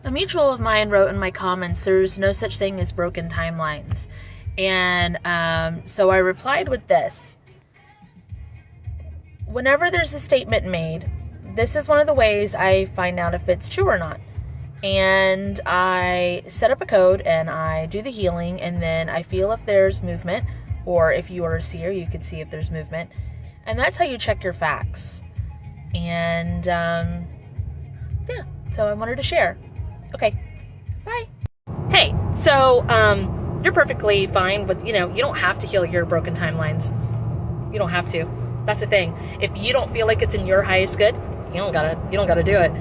A mutual of mine wrote in my comments, there's no such thing as broken timelines. And so I replied with this. Whenever there's a statement made, this is one of the ways I find out if it's true or not. And I set up a code and I do the healing, and then I feel if there's movement, or if you are a seer, you can see if there's movement. And that's how you check your facts. And yeah, so I wanted to share. Okay, bye. Hey, so you're perfectly fine with, you don't have to heal your broken timelines. You don't have to. That's the thing. If you don't feel like it's in your highest good, you don't gotta do it.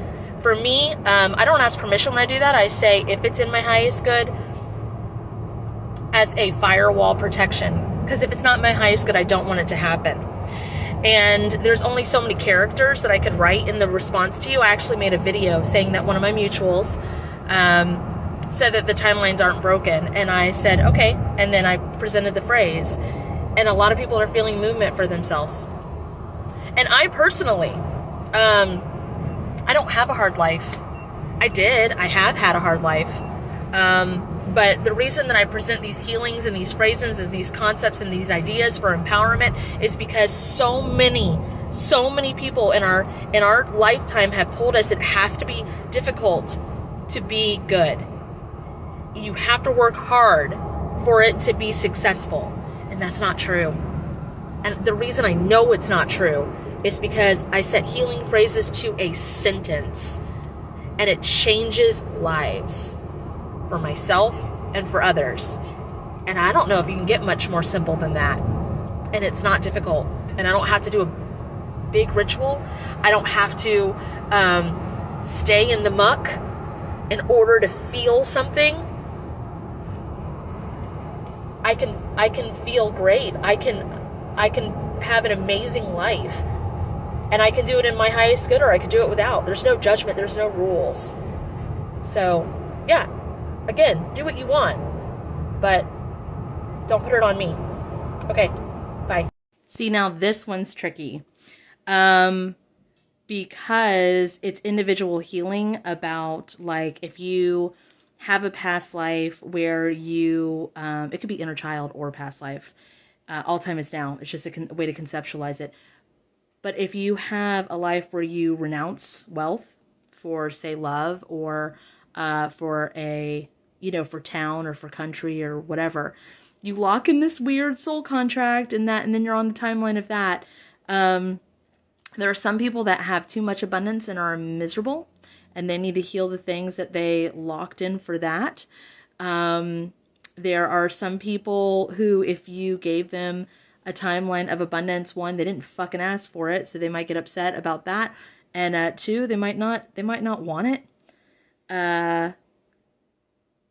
For me, I don't ask permission when I do that. I say if it's in my highest good as a firewall protection. Because if it's not my highest good, I don't want it to happen. And there's only so many characters that I could write in the response to you. I actually made a video saying that one of my mutuals said that the timelines aren't broken. And I said, okay. And then I presented the phrase. And a lot of people are feeling movement for themselves. And I personally, I don't have a hard life. I have had a hard life. But the reason that I present these healings and these phrases and these concepts and these ideas for empowerment is because so many people in our lifetime have told us it has to be difficult to be good. You have to work hard for it to be successful. And that's not true. And the reason I know it's not true is because I set healing phrases to a sentence, and it changes lives for myself and for others. And I don't know if you can get much more simple than that. And it's not difficult. And I don't have to do a big ritual. I don't have to stay in the muck in order to feel something. I can feel great. I can have an amazing life. And I can do it in my highest good, or I can do it without. There's no judgment. There's no rules. So, yeah. Again, do what you want. But don't put it on me. Okay. Bye. See, now this one's tricky. Because it's individual healing about, like, if you have a past life where you, it could be inner child or past life. All time is now. It's just a way to conceptualize it. But if you have a life where you renounce wealth for, say, love, or for for town or for country or whatever, you lock in this weird soul contract and then you're on the timeline of that. There are some people that have too much abundance and are miserable, and they need to heal the things that they locked in for that. There are some people who, if you gave them a timeline of abundance, one, they didn't fucking ask for it, so they might get upset about that. And two, they might not want it.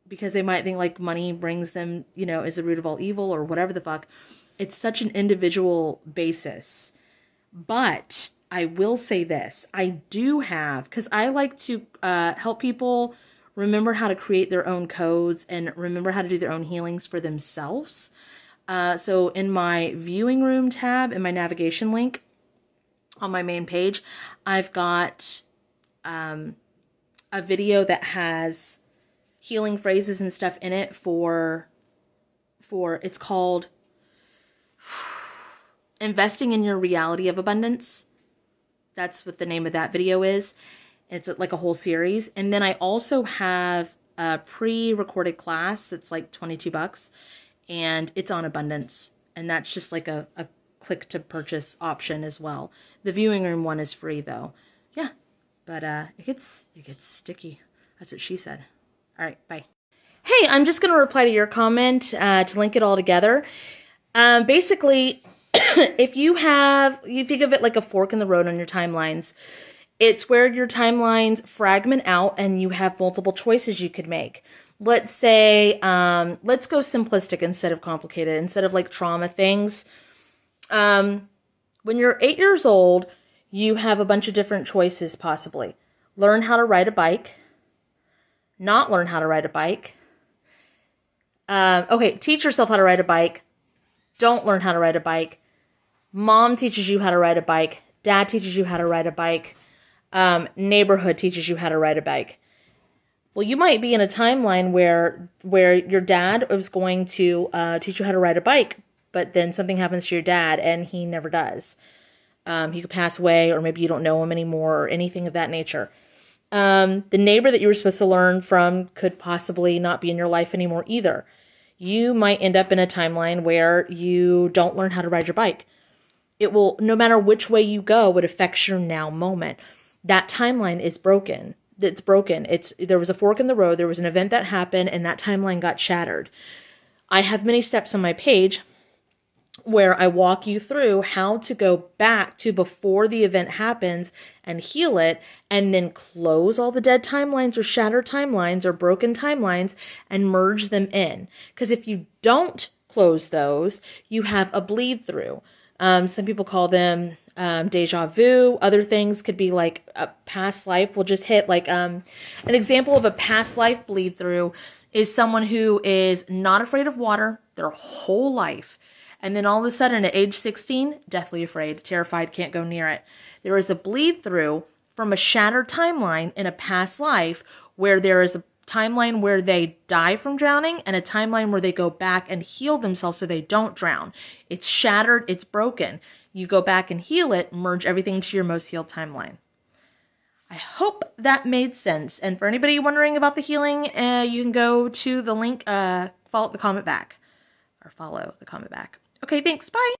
Because they might think like money brings them, is the root of all evil or whatever the fuck. It's such an individual basis. But I will say this. I do have, because I like to help people remember how to create their own codes and remember how to do their own healings for themselves. So in my viewing room tab, in my navigation link on my main page, I've got a video that has healing phrases and stuff in it for it's called Investing in Your Reality of Abundance. That's what the name of that video is. It's like a whole series. And then I also have a pre-recorded class that's like $22, and it's on abundance. And that's just like a click to purchase option as well. The viewing room one is free though. Yeah. But it gets sticky. That's what she said. All right, bye. Hey, I'm just going to reply to your comment to link it all together. Basically, if you think of it like a fork in the road on your timelines, it's where your timelines fragment out and you have multiple choices you could make. Let's say, let's go simplistic instead of complicated, instead of like trauma things. When you're 8 years old, you have a bunch of different choices possibly. Learn how to ride a bike. Not learn how to ride a bike. Teach yourself how to ride a bike. Don't learn how to ride a bike. Mom teaches you how to ride a bike. Dad teaches you how to ride a bike. Neighborhood teaches you how to ride a bike. Well, you might be in a timeline where your dad was going to teach you how to ride a bike, but then something happens to your dad and he never does. He could pass away, or maybe you don't know him anymore, or anything of that nature. The neighbor that you were supposed to learn from could possibly not be in your life anymore either. You might end up in a timeline where you don't learn how to ride your bike. It will, no matter which way you go, it affects your now moment. That timeline is broken. It's broken. There was a fork in the road. There was an event that happened, and that timeline got shattered. I have many steps on my page where I walk you through how to go back to before the event happens and heal it, and then close all the dead timelines or shattered timelines or broken timelines and merge them in. Because if you don't close those, you have a bleed through. Some people call them deja vu. Other things could be like a past life will just hit. Like an example of a past life bleed through is someone who is not afraid of water their whole life. And then all of a sudden at age 16, deathly afraid, terrified, can't go near it. There is a bleed through from a shattered timeline in a past life where there is a timeline where they die from drowning and a timeline where they go back and heal themselves so they don't drown. It's shattered, it's broken. You go back and heal it, merge everything to your most healed timeline. I hope that made sense. And for anybody wondering about the healing, you can go to the link, follow the comment back. Okay, thanks. Bye.